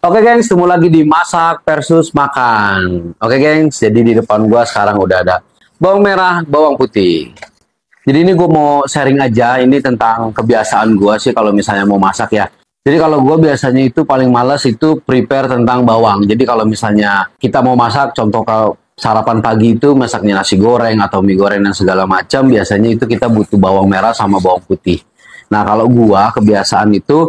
Oke gengs, ketemu lagi di masak versus makan. Oke gengs, jadi di depan gua sekarang udah ada bawang merah, bawang putih. Jadi ini gue mau sharing aja ini tentang kebiasaan gua sih kalau misalnya mau masak ya. Jadi kalau gue biasanya itu paling males itu prepare tentang bawang. Jadi kalau misalnya kita mau masak, contoh kalau sarapan pagi itu masaknya nasi goreng atau mie goreng dan segala macam, biasanya itu kita butuh bawang merah sama bawang putih. Nah kalau gua kebiasaan itu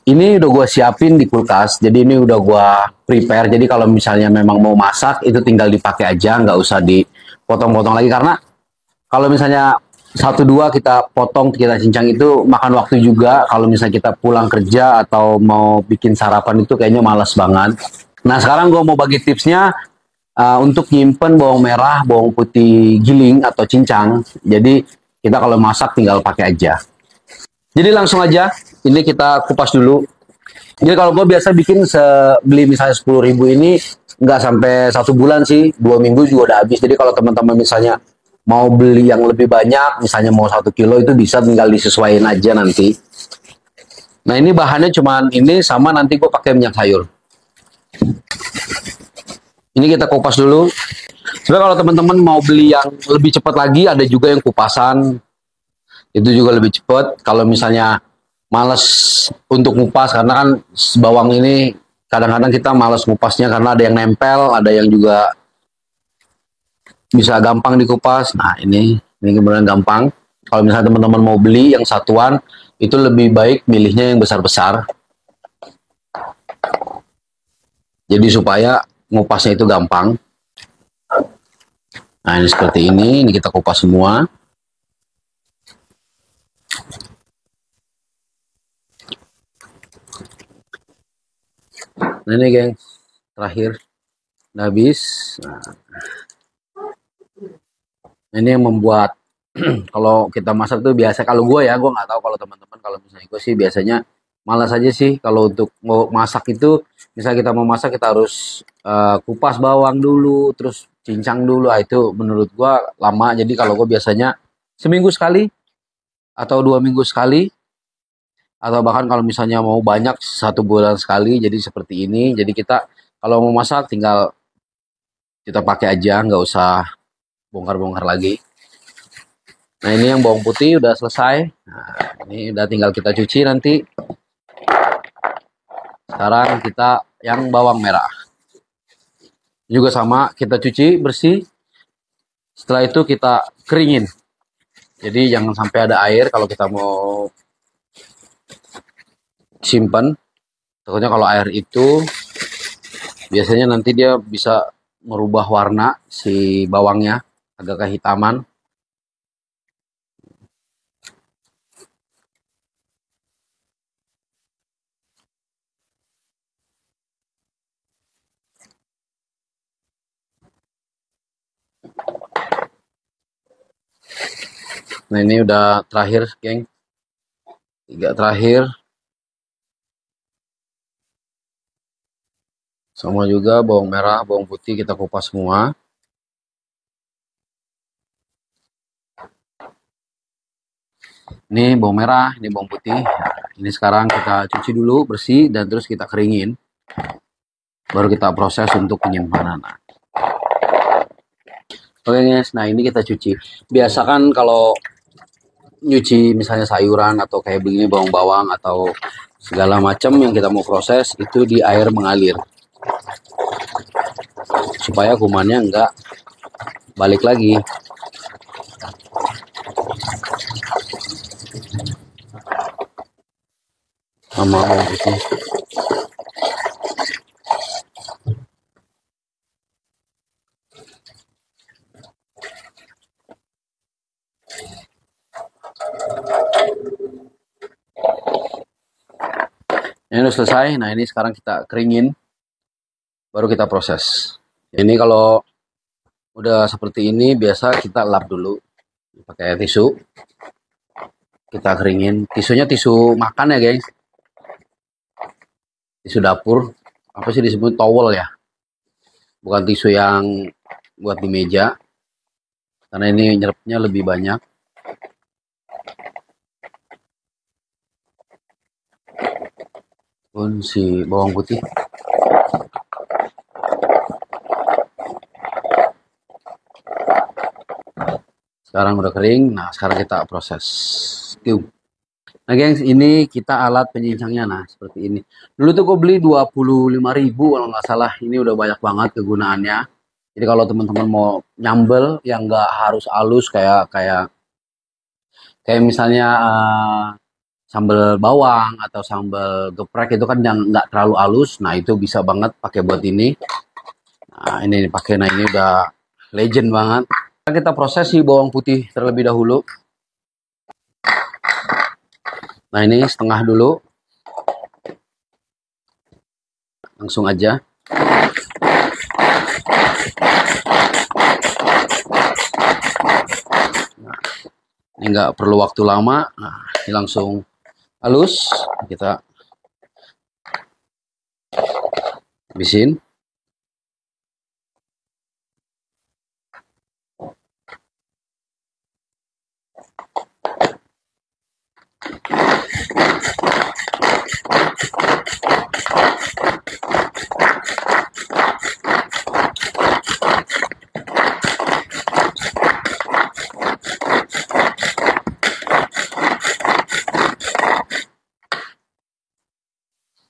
ini udah gue siapin di kulkas, jadi ini udah gue prepare. Jadi kalau misalnya memang mau masak, itu tinggal dipakai aja, nggak usah dipotong-potong lagi. Karena kalau misalnya satu dua kita potong, kita cincang itu makan waktu juga. Kalau misalnya kita pulang kerja atau mau bikin sarapan itu kayaknya malas banget. Nah sekarang gue mau bagi tipsnya untuk nyimpen bawang merah, bawang putih giling atau cincang. Jadi kita kalau masak tinggal pakai aja. Jadi langsung aja, ini kita kupas dulu. Jadi kalau gue biasa bikin beli misalnya 10.000 ini nggak sampai 1 bulan sih, 2 minggu juga udah habis. Jadi kalau teman-teman misalnya mau beli yang lebih banyak, misalnya mau 1 kilo itu bisa tinggal disesuaikan aja nanti. Nah ini bahannya cuman ini sama nanti gue pakai minyak sayur. Ini kita kupas dulu. Sebenarnya kalau teman-teman mau beli yang lebih cepat lagi, ada juga yang kupasan. Itu juga lebih cepat. Kalau misalnya males untuk ngupas karena kan bawang ini kadang-kadang kita males ngupasnya karena ada yang nempel, ada yang juga bisa gampang dikupas. Nah ini kemudian gampang. Kalau misalnya teman-teman mau beli yang satuan, itu lebih baik milihnya yang besar-besar. Jadi supaya ngupasnya itu gampang. Nah ini seperti ini kita kupas semua. Nah ini geng, terakhir udah habis. Nah, ini yang membuat kalau kita masak tuh biasa, kalau gue ya, gue nggak tahu kalau teman-teman, kalau misalnya gue sih biasanya malas aja sih kalau untuk mau masak itu. Misalnya kita mau masak kita harus kupas bawang dulu, terus cincang dulu. Itu menurut gue lama. Jadi kalau gue biasanya seminggu sekali atau 2 minggu sekali, atau bahkan kalau misalnya mau banyak 1 bulan sekali. Jadi seperti ini. Jadi kita kalau mau masak tinggal kita pakai aja, nggak usah bongkar-bongkar lagi. Nah ini yang bawang putih udah selesai. Nah, ini udah tinggal kita cuci nanti. Sekarang kita yang bawang merah. Juga sama, kita cuci bersih. Setelah itu kita keringin. Jadi jangan sampai ada air kalau kita mau simpan. Takutnya kalau air itu biasanya nanti dia bisa merubah warna si bawangnya, agak kehitaman. Nah ini udah terakhir geng, 3 terakhir. Sama juga bawang merah, bawang putih kita kupas semua. Ini bawang merah, ini bawang putih. Ini sekarang kita cuci dulu bersih dan terus kita keringin. Baru kita proses untuk penyimpanan. Oke guys, nah ini kita cuci. Biasakan kalau nyuci misalnya sayuran atau kayak begini bawang-bawang atau segala macam yang kita mau proses itu di air mengalir. Supaya kumannya enggak balik lagi. Sama bawang putih. Ini udah selesai. Nah ini sekarang kita keringin, baru kita proses. Ini kalau udah seperti ini biasa kita lap dulu pakai tisu. Kita keringin. Tisunya tisu makan ya guys. Tisu dapur. Apa sih disebut towel ya? Bukan tisu yang buat di meja. Karena ini nyerapnya lebih banyak. Pun si bawang putih. Sekarang udah kering. Nah, sekarang kita proses. Yuk. Nah, gengs, ini kita alat penyincangnya. Nah, seperti ini. Dulu tuh gue beli 25.000 kalau nggak salah. Ini udah banyak banget kegunaannya. Jadi kalau teman-teman mau nyambel yang nggak harus halus kayak misalnya sambal bawang atau sambal geprek itu kan yang nggak terlalu halus. Nah, itu bisa banget pakai buat ini. Nah, ini pakai. Nah, ini udah legend banget. Kita proses si bawang putih terlebih dahulu. Nah, ini setengah dulu. Langsung aja. Nah, ini nggak perlu waktu lama. Nah, ini langsung halus. Kita habisin.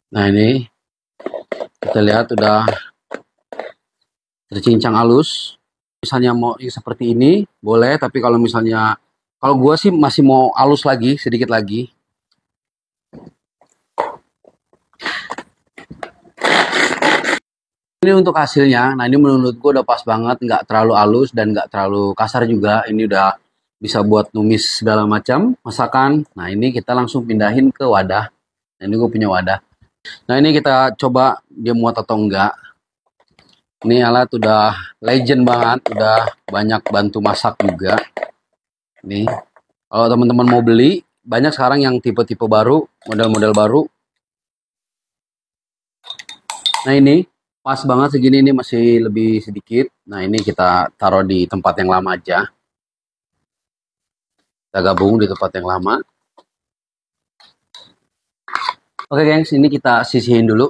Nah, ini kita lihat udah tercincang halus. Misalnya mau seperti ini boleh, tapi kalau misalnya kalau gue sih masih mau halus lagi, sedikit lagi. Ini untuk hasilnya. Nah, ini menurut gue udah pas banget, nggak terlalu halus dan nggak terlalu kasar juga. Ini udah bisa buat numis segala macam masakan. Nah, ini kita langsung pindahin ke wadah. Nah, ini gue punya wadah. Nah, ini kita coba dia muat atau enggak. Ini alat udah legend banget, udah banyak bantu masak juga. Nih, kalau teman-teman mau beli, banyak sekarang yang tipe-tipe baru, model-model baru. Nah, ini pas banget segini, ini masih lebih sedikit. Nah, ini kita taruh di tempat yang lama aja. Kita gabung di tempat yang lama. Oke, gengs, ini kita sisihin dulu.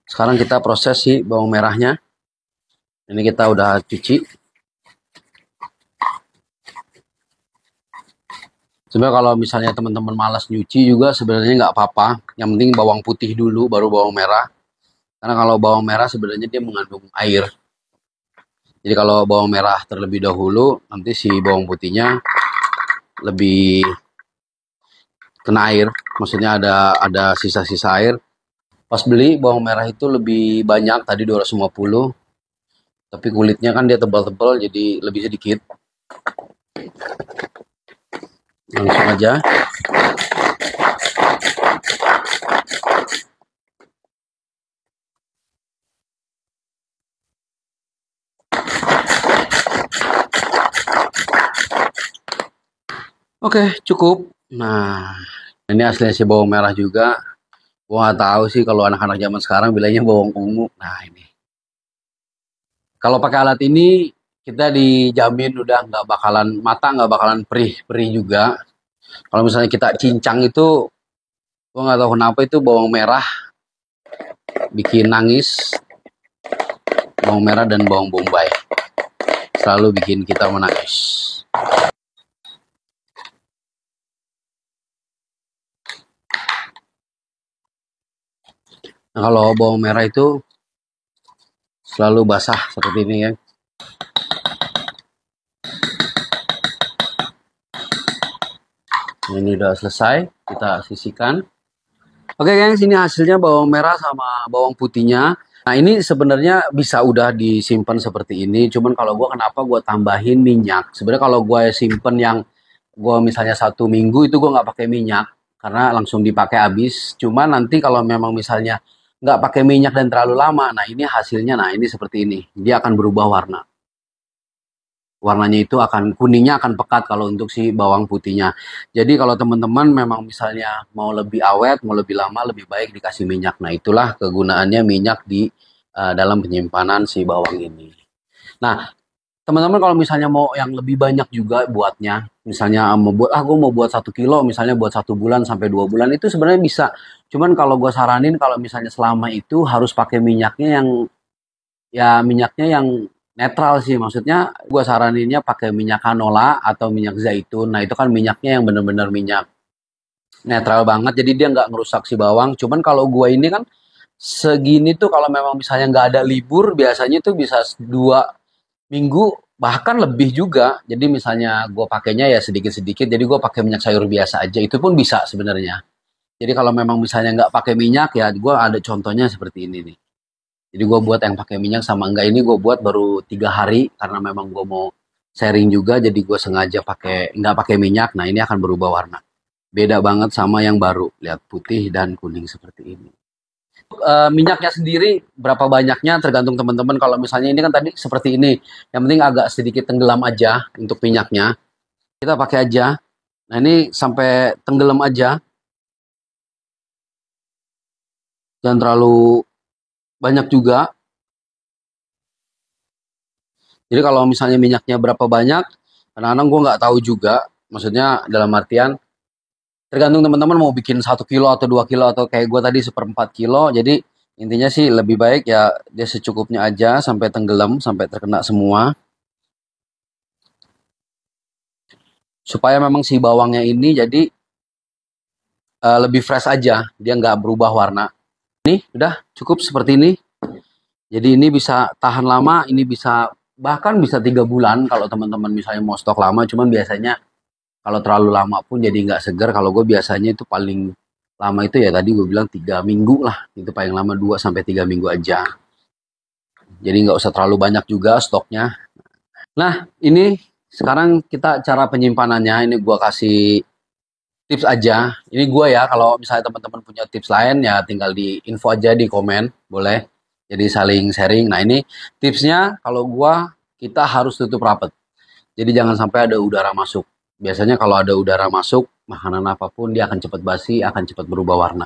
Sekarang kita proses si bawang merahnya. Ini kita udah cuci. Sebenarnya kalau misalnya teman-teman malas nyuci juga sebenarnya nggak apa-apa. Yang penting bawang putih dulu, baru bawang merah. Karena kalau bawang merah sebenarnya dia mengandung air. Jadi kalau bawang merah terlebih dahulu, nanti si bawang putihnya lebih kena air. Maksudnya ada sisa-sisa air. Pas beli bawang merah itu lebih banyak, tadi 250. Tapi kulitnya kan dia tebal-tebal, jadi lebih sedikit. Langsung aja. Oke, cukup. Nah, ini aslinya si bawang merah juga. Gua nggak tahu sih kalau anak-anak zaman sekarang bilangnya bawang ungu. Nah, ini. Kalau pakai alat ini kita dijamin udah nggak bakalan mata, nggak bakalan perih-perih juga. Kalau misalnya kita cincang itu, gua nggak tahu kenapa itu bawang merah bikin nangis. Bawang merah dan bawang bombay selalu bikin kita menangis. Nah, kalau bawang merah itu selalu basah seperti ini ya. Ini udah selesai, kita sisihkan. Oke, gengs, ini hasilnya bawang merah sama bawang putihnya. Nah, ini sebenarnya bisa udah disimpan seperti ini. Cuman kalau gue kenapa gue tambahin minyak. Sebenarnya kalau gue simpen yang gue misalnya 1 minggu itu gue nggak pakai minyak karena langsung dipakai habis. Cuman nanti kalau memang misalnya nggak pakai minyak dan terlalu lama, nah ini hasilnya, nah ini seperti ini. Dia akan berubah warna. Warnanya itu akan kuningnya akan pekat kalau untuk si bawang putihnya. Jadi kalau teman-teman memang misalnya mau lebih awet, mau lebih lama, lebih baik dikasih minyak. Nah, itulah kegunaannya minyak di dalam penyimpanan si bawang ini. Nah, teman-teman kalau misalnya mau yang lebih banyak juga buatnya, misalnya mau buat gue mau buat 1 kilo, misalnya buat 1 bulan sampai 2 bulan itu sebenarnya bisa. Cuman kalau gue saranin kalau misalnya selama itu harus pakai minyaknya yang ya minyaknya yang netral sih. Maksudnya gue saraninnya pakai minyak canola atau minyak zaitun. Nah itu kan minyaknya yang bener-bener minyak netral banget. Jadi dia nggak ngerusak si bawang. Cuman kalau gue ini kan segini tuh kalau memang misalnya nggak ada libur biasanya tuh bisa 2 minggu bahkan lebih juga. Jadi misalnya gue pakainya ya sedikit-sedikit. Jadi gue pakai minyak sayur biasa aja. Itu pun bisa sebenarnya. Jadi kalau memang misalnya nggak pakai minyak ya gue ada contohnya seperti ini nih. Jadi gue buat yang pakai minyak sama enggak ini gue buat baru 3 hari karena memang gue mau sharing juga. Jadi gue sengaja pakai nggak pakai minyak. Nah ini akan berubah warna. Beda banget sama yang baru. Lihat putih dan kuning seperti ini. Minyaknya sendiri berapa banyaknya tergantung teman-teman. Kalau misalnya ini kan tadi seperti ini. Yang penting agak sedikit tenggelam aja untuk minyaknya. Kita pakai aja. Nah ini sampai tenggelam aja. Jangan terlalu banyak juga. Jadi kalau misalnya minyaknya berapa banyak, kadang-kadang gue nggak tahu juga. Maksudnya dalam artian tergantung teman-teman mau bikin 1 kilo atau 2 kilo atau kayak gue tadi 1/4 kilo. Jadi intinya sih lebih baik ya dia secukupnya aja sampai tenggelam, sampai terkena semua. Supaya memang si bawangnya ini jadi lebih fresh aja, dia nggak berubah warna. Nih udah cukup seperti ini. Jadi ini bisa tahan lama, ini bisa bahkan bisa 3 bulan kalau teman-teman misalnya mau stok lama. Cuman biasanya kalau terlalu lama pun jadi nggak segar. Kalau gue biasanya itu paling lama itu ya tadi gue bilang 3 minggu lah. Itu paling lama 2 sampai 3 minggu aja. Jadi nggak usah terlalu banyak juga stoknya. Nah ini sekarang kita cara penyimpanannya. Ini gue kasih tips aja. Ini gue ya kalau misalnya teman-teman punya tips lain ya tinggal di info aja di komen. Boleh. Jadi saling sharing. Nah ini tipsnya kalau gue kita harus tutup rapat. Jadi jangan sampai ada udara masuk. Biasanya kalau ada udara masuk, makanan apapun dia akan cepat basi, akan cepat berubah warna.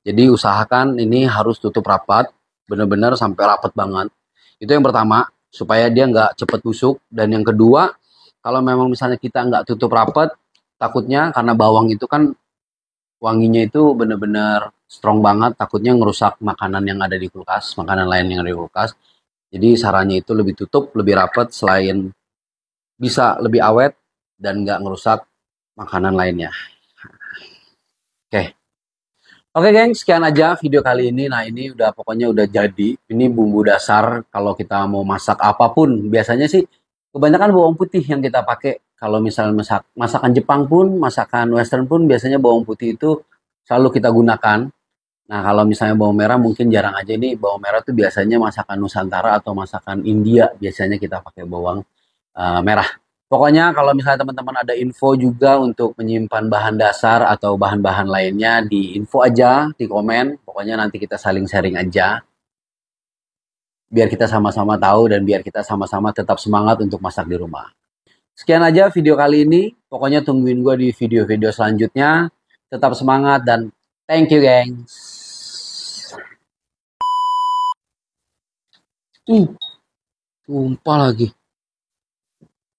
Jadi usahakan ini harus tutup rapat, benar-benar sampai rapat banget. Itu yang pertama, supaya dia nggak cepat busuk. Dan yang kedua, kalau memang misalnya kita nggak tutup rapat, takutnya karena bawang itu kan wanginya itu benar-benar strong banget, takutnya ngerusak makanan yang ada di kulkas, makanan lain yang ada di kulkas. Jadi sarannya itu lebih tutup, lebih rapat, selain bisa lebih awet dan nggak ngerusak makanan lainnya. Oke. Oke, geng, sekian aja video kali ini. Nah, ini udah pokoknya udah jadi. Ini bumbu dasar kalau kita mau masak apapun. Biasanya sih kebanyakan bawang putih yang kita pakai. Kalau misalnya masakan Jepang pun, masakan Western pun biasanya bawang putih itu selalu kita gunakan. Nah, kalau misalnya bawang merah mungkin jarang aja nih. Bawang merah tuh biasanya masakan Nusantara atau masakan India biasanya kita pakai bawang merah. Pokoknya kalau misalnya teman-teman ada info juga untuk menyimpan bahan dasar atau bahan-bahan lainnya di info aja di komen. Pokoknya nanti kita saling sharing aja biar kita sama-sama tahu dan biar kita sama-sama tetap semangat untuk masak di rumah. Sekian aja video kali ini. Pokoknya tungguin gue di video-video selanjutnya. Tetap semangat dan thank you, gengs. Tumpah lagi.